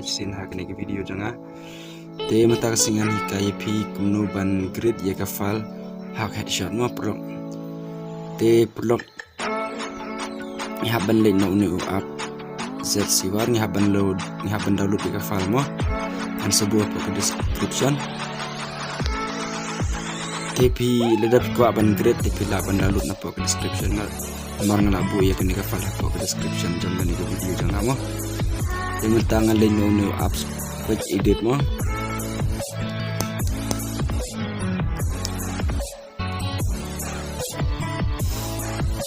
sin hak ni video janga te mata singan hikai pi kumno ban grid ya ka file hak headshot mo pro te pro ni haban le no ni up set siwar ni haban load ni haban download ya ka file mo kan sebuah ke description tapi ledap ko ban grid tapi la ban download na po ke description ngal mar ngala bu ya kan ka file po ke description jam ni video janga mo dengan tangan le no apps quick edit mo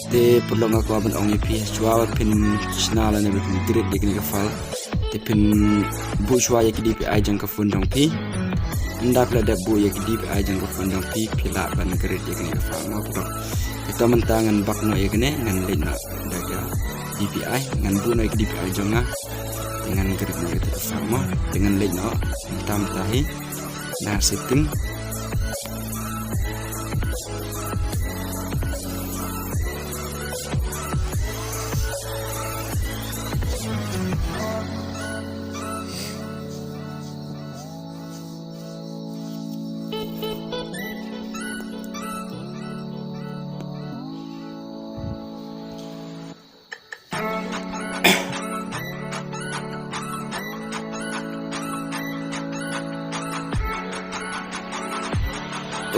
te perlu ngaku aban ong ip chua pin channel ne bin grid de ni ka file te pin bu chua ya ki dpi jang ka phone dong pi nda pla da bu ya ki dpi jang ka phone dong pi pila ban grid de ni ka file mo pro kita mentangan bak no ya kene ngan le na daga dpi ngan bu no ya ki dpi jonga dengan grid no itu sama dengan le no tam tahi na setting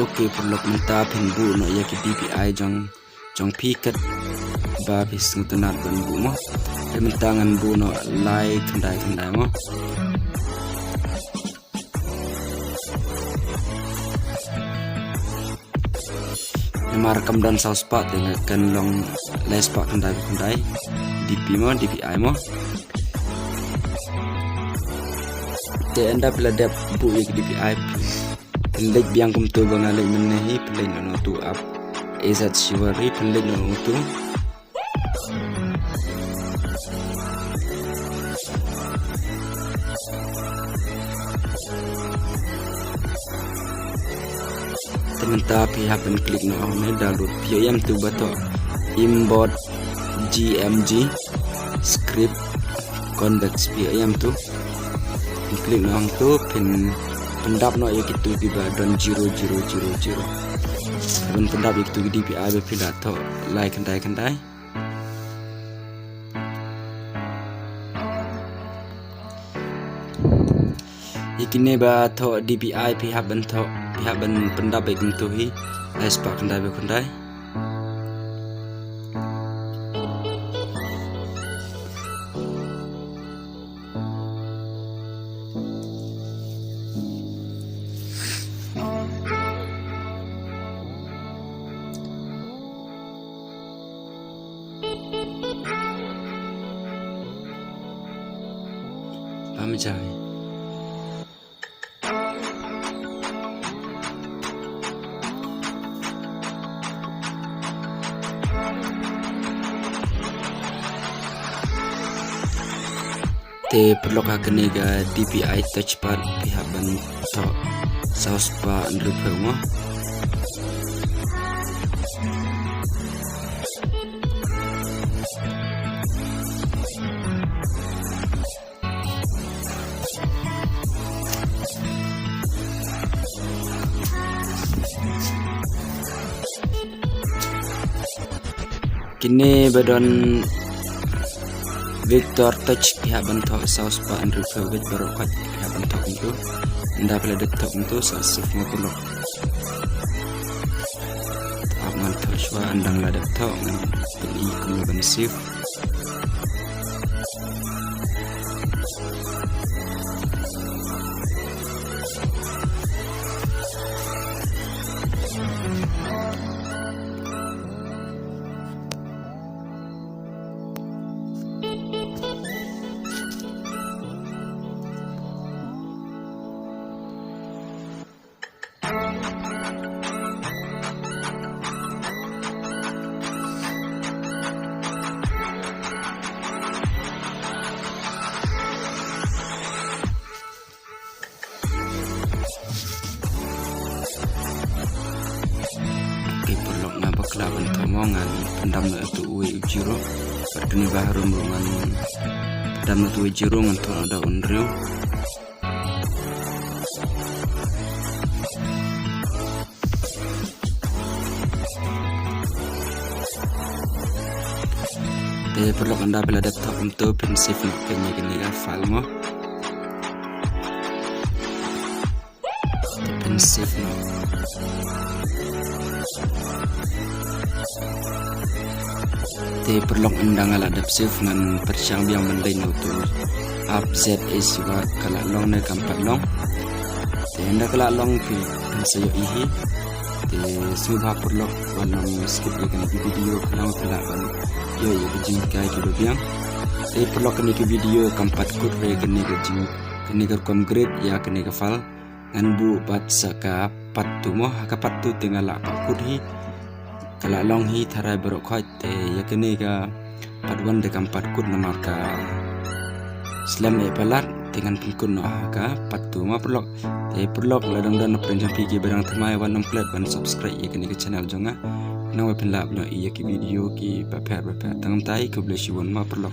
Oke perlu minta pinbu no ya ki dpi jong piket ba bis ngutunat ban bu mo mintangan bu no like kendai mo merekam dan saus pak dengan kan long les pak kendai dpi mo te anda bila dap bu ya ki dpi penlik biang kum tu bangalai menahi penlik no tu up ezat shiwari penlik no tu tementa pihak pen klik no me download pm tu bato import gmg script convex pm tu klik no tu pin pendap no ya gitu tiba don 0000 dan pendap itu dpi be pilato like kendai ikine ba to dpi pihak ban pendap be gitu hi les pak kendai Pamjai te perlu kene ga dpi touchpad pihak ban to saus pa ndrupe mo kini badon Victor touch pihak bentuk saus pa Andrew Fawit berokat pihak bentuk itu anda boleh detok itu sasif ngapulok aman touchwa andang la detok beli kemudian sif kelaban tomongan pendam itu uwe ujiro berkini baharum rungan dam tu jirung untuk ada unriu. Perlu anda bila laptop untuk prinsip nak kini file mo prinsip no perlu anda ngaladap save ngan persiang biang mendai no tu upset is juga kalau long ne kampat long anda kalau long pi sayo ihi subha perlu wanam skip ikan video kalau kelaban yo bijing kai tu biang perlu kini ke video kampat kut re kini ke jing kini ke grade ya kini ke file ngan bu bat saka patu mo ka patu tinggal la kut hi kala long hi tharai berok khoi ya kini ke patwan de kampat kut nama ka slam e palat dengan pengkun no ka patu mo perlu ladang dan prenjang pigi barang thamai wanam plat ban subscribe ya kini ke channel jonga nang we pelap no iya ki video ki paper tangam tai ke blesiwon ma perlu